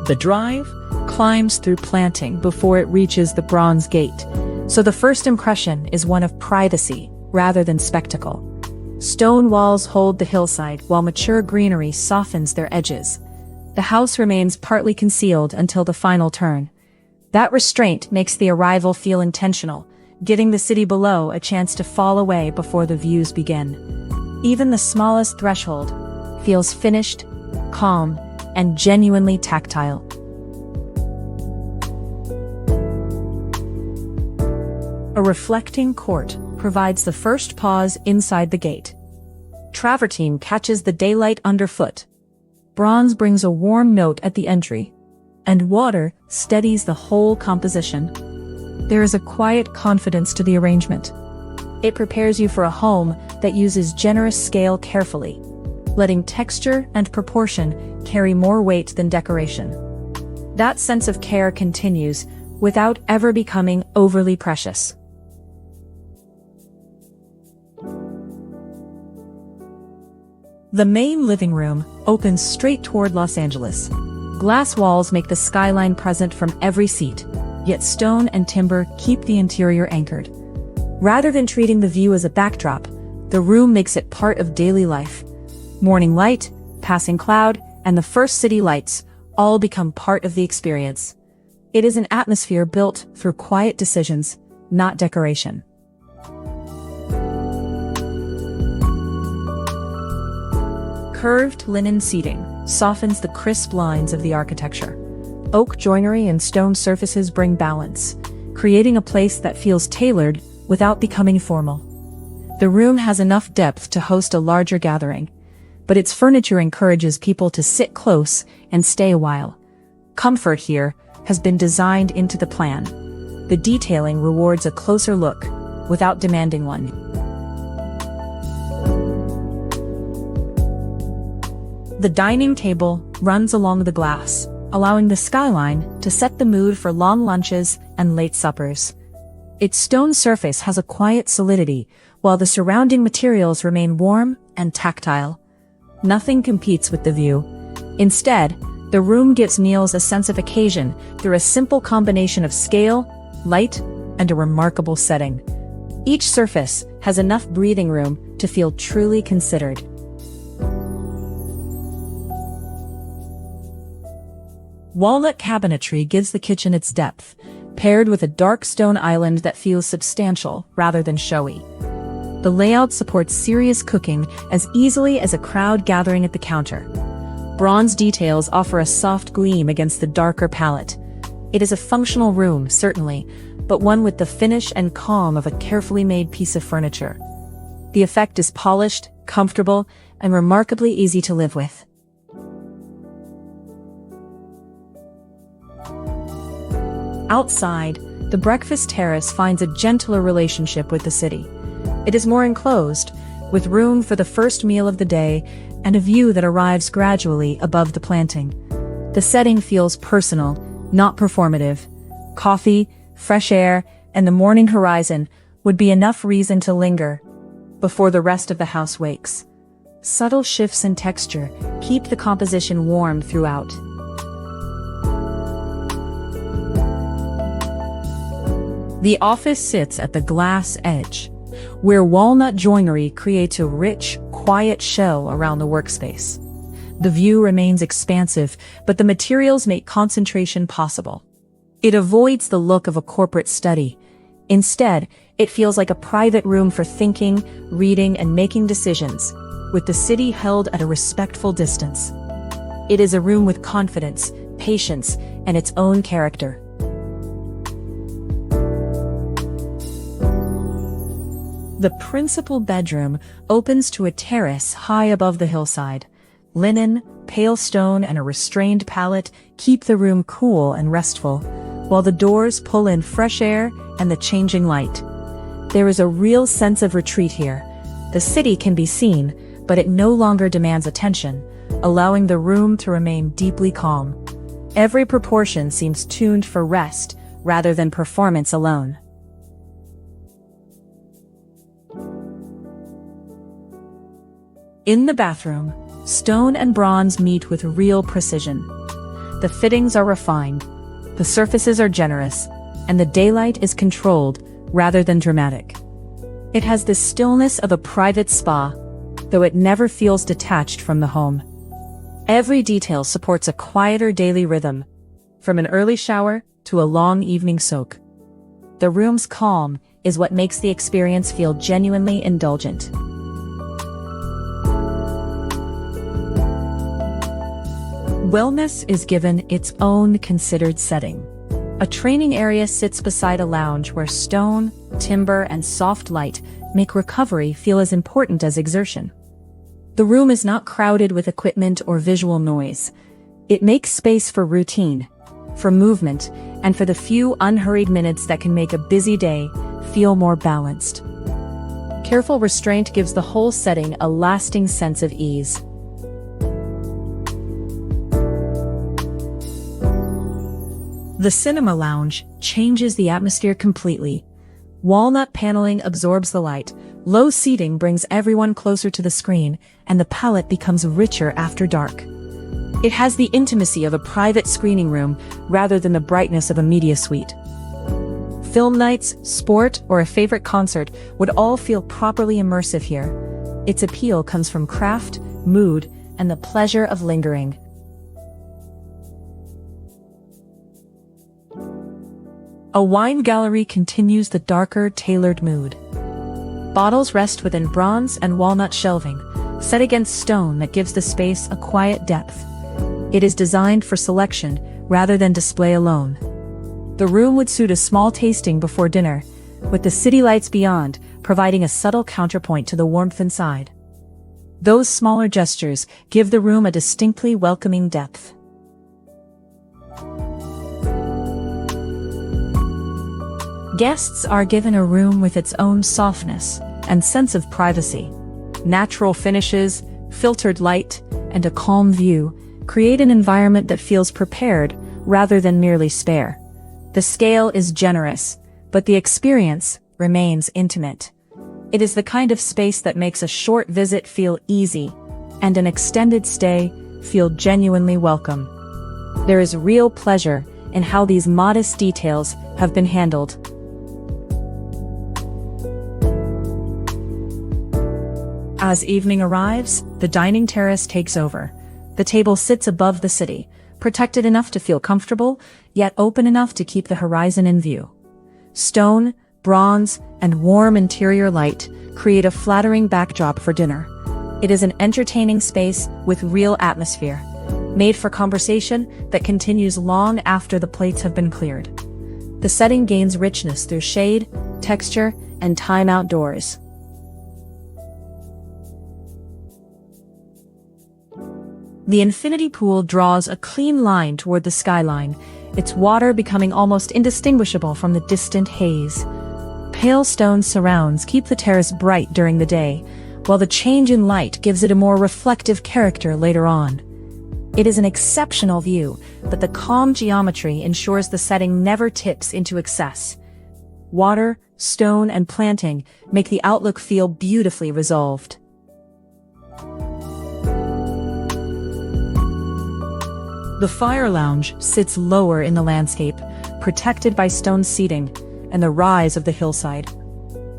The drive climbs through planting before it reaches the bronze gate, so the first impression is one of privacy rather than spectacle. Stone walls hold the hillside while mature greenery softens their edges. The house remains partly concealed until the final turn. That restraint makes the arrival feel intentional, giving the city below a chance to fall away before the views begin. Even the smallest threshold feels finished, calm, and genuinely tactile. A reflecting court provides the first pause inside the gate. Travertine catches the daylight underfoot. Bronze brings a warm note at the entry, and water steadies the whole composition. There is a quiet confidence to the arrangement. It prepares you for a home that uses generous scale carefully, letting texture and proportion carry more weight than decoration. That sense of care continues without ever becoming overly precious. The main living room opens straight toward Los Angeles. Glass walls make the skyline present from every seat, yet stone and timber keep the interior anchored. Rather than treating the view as a backdrop, the room makes it part of daily life. Morning light, passing cloud, and the first city lights all become part of the experience. It is an atmosphere built through quiet decisions, not decoration. Curved linen seating softens the crisp lines of the architecture. Oak joinery and stone surfaces bring balance, creating a place that feels tailored without becoming formal. The room has enough depth to host a larger gathering, but its furniture encourages people to sit close and stay a while. Comfort here has been designed into the plan. The detailing rewards a closer look without demanding one. The dining table runs along the glass, allowing the skyline to set the mood for long lunches and late suppers. Its stone surface has a quiet solidity, while the surrounding materials remain warm and tactile. Nothing competes with the view. Instead, the room gives meals a sense of occasion through a simple combination of scale, light, and a remarkable setting. Each surface has enough breathing room to feel truly considered. Walnut cabinetry gives the kitchen its depth, paired with a dark stone island that feels substantial rather than showy. The layout supports serious cooking as easily as a crowd gathering at the counter. Bronze details offer a soft gleam against the darker palette. It is a functional room, certainly, but one with the finish and calm of a carefully made piece of furniture. The effect is polished, comfortable, and remarkably easy to live with. Outside, the breakfast terrace finds a gentler relationship with the city. It is more enclosed, with room for the first meal of the day and a view that arrives gradually above the planting. The setting feels personal, not performative. Coffee, fresh air, and the morning horizon would be enough reason to linger before the rest of the house wakes. Subtle shifts in texture keep the composition warm throughout. The office sits at the glass edge, where walnut joinery creates a rich, quiet shell around the workspace. The view remains expansive, but the materials make concentration possible. It avoids the look of a corporate study. Instead, it feels like a private room for thinking, reading, and making decisions, with the city held at a respectful distance. It is a room with confidence, patience, and its own character. The principal bedroom opens to a terrace high above the hillside. Linen, pale stone, and a restrained palette keep the room cool and restful, while the doors pull in fresh air and the changing light. There is a real sense of retreat here. The city can be seen, but it no longer demands attention, allowing the room to remain deeply calm. Every proportion seems tuned for rest rather than performance alone. In the bathroom, stone and bronze meet with real precision. The fittings are refined, the surfaces are generous, and the daylight is controlled rather than dramatic. It has the stillness of a private spa, though it never feels detached from the home. Every detail supports a quieter daily rhythm, from an early shower to a long evening soak. The room's calm is what makes the experience feel genuinely indulgent. Wellness is given its own considered setting. A training area sits beside a lounge where stone, timber, and soft light make recovery feel as important as exertion. The room is not crowded with equipment or visual noise. It makes space for routine, for movement, and for the few unhurried minutes that can make a busy day feel more balanced. Careful restraint gives the whole setting a lasting sense of ease. The cinema lounge changes the atmosphere completely. Walnut paneling absorbs the light, low seating brings everyone closer to the screen, and the palette becomes richer after dark. It has the intimacy of a private screening room rather than the brightness of a media suite. Film nights, sport, or a favorite concert would all feel properly immersive here. Its appeal comes from craft, mood, and the pleasure of lingering. A wine gallery continues the darker, tailored mood. Bottles rest within bronze and walnut shelving, set against stone that gives the space a quiet depth. It is designed for selection rather than display alone. The room would suit a small tasting before dinner, with the city lights beyond providing a subtle counterpoint to the warmth inside. Those smaller gestures give the room a distinctly welcoming depth. Guests are given a room with its own softness and sense of privacy. Natural finishes, filtered light, and a calm view create an environment that feels prepared rather than merely spare. The scale is generous, but the experience remains intimate. It is the kind of space that makes a short visit feel easy, and an extended stay feel genuinely welcome. There is real pleasure in how these modest details have been handled. As evening arrives, the dining terrace takes over. The table sits above the city, protected enough to feel comfortable, yet open enough to keep the horizon in view. Stone, bronze, and warm interior light create a flattering backdrop for dinner. It is an entertaining space with real atmosphere, made for conversation that continues long after the plates have been cleared. The setting gains richness through shade, texture, and time outdoors. The infinity pool draws a clean line toward the skyline, its water becoming almost indistinguishable from the distant haze. Pale stone surrounds keep the terrace bright during the day, while the change in light gives it a more reflective character later on. It is an exceptional view, but the calm geometry ensures the setting never tips into excess. Water, stone, and planting make the outlook feel beautifully resolved. The fire lounge sits lower in the landscape, protected by stone seating and the rise of the hillside.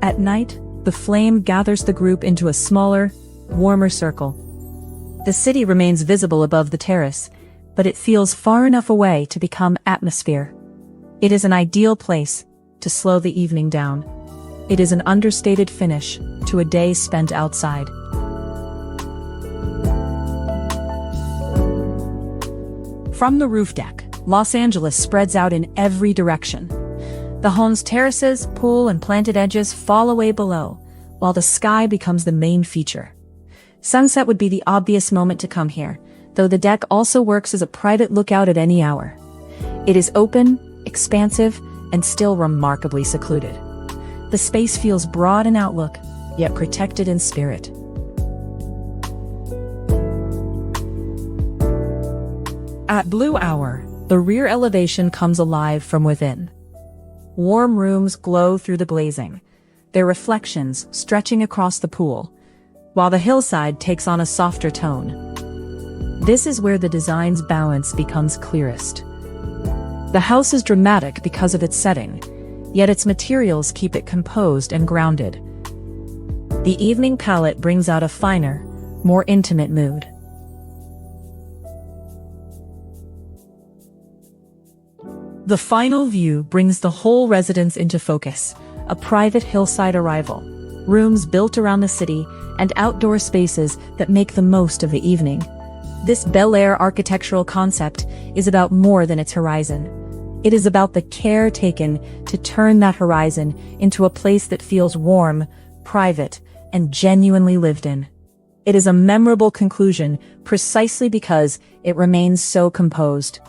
At night, the flame gathers the group into a smaller, warmer circle. The city remains visible above the terrace, but it feels far enough away to become atmosphere. It is an ideal place to slow the evening down. It is an understated finish to a day spent outside. From the roof deck, Los Angeles spreads out in every direction. The home's terraces, pool, and planted edges fall away below, while the sky becomes the main feature. Sunset would be the obvious moment to come here, though the deck also works as a private lookout at any hour. It is open, expansive, and still remarkably secluded. The space feels broad in outlook, yet protected in spirit. At Blue Hour, the rear elevation comes alive from within. Warm rooms glow through the glazing, their reflections stretching across the pool, while the hillside takes on a softer tone. This is where the design's balance becomes clearest. The house is dramatic because of its setting, yet its materials keep it composed and grounded. The evening palette brings out a finer, more intimate mood. The final view brings the whole residence into focus, a private hillside arrival, rooms built around the city, and outdoor spaces that make the most of the evening. This Bel Air architectural concept is about more than its horizon. It is about the care taken to turn that horizon into a place that feels warm, private, and genuinely lived in. It is a memorable conclusion precisely because it remains so composed.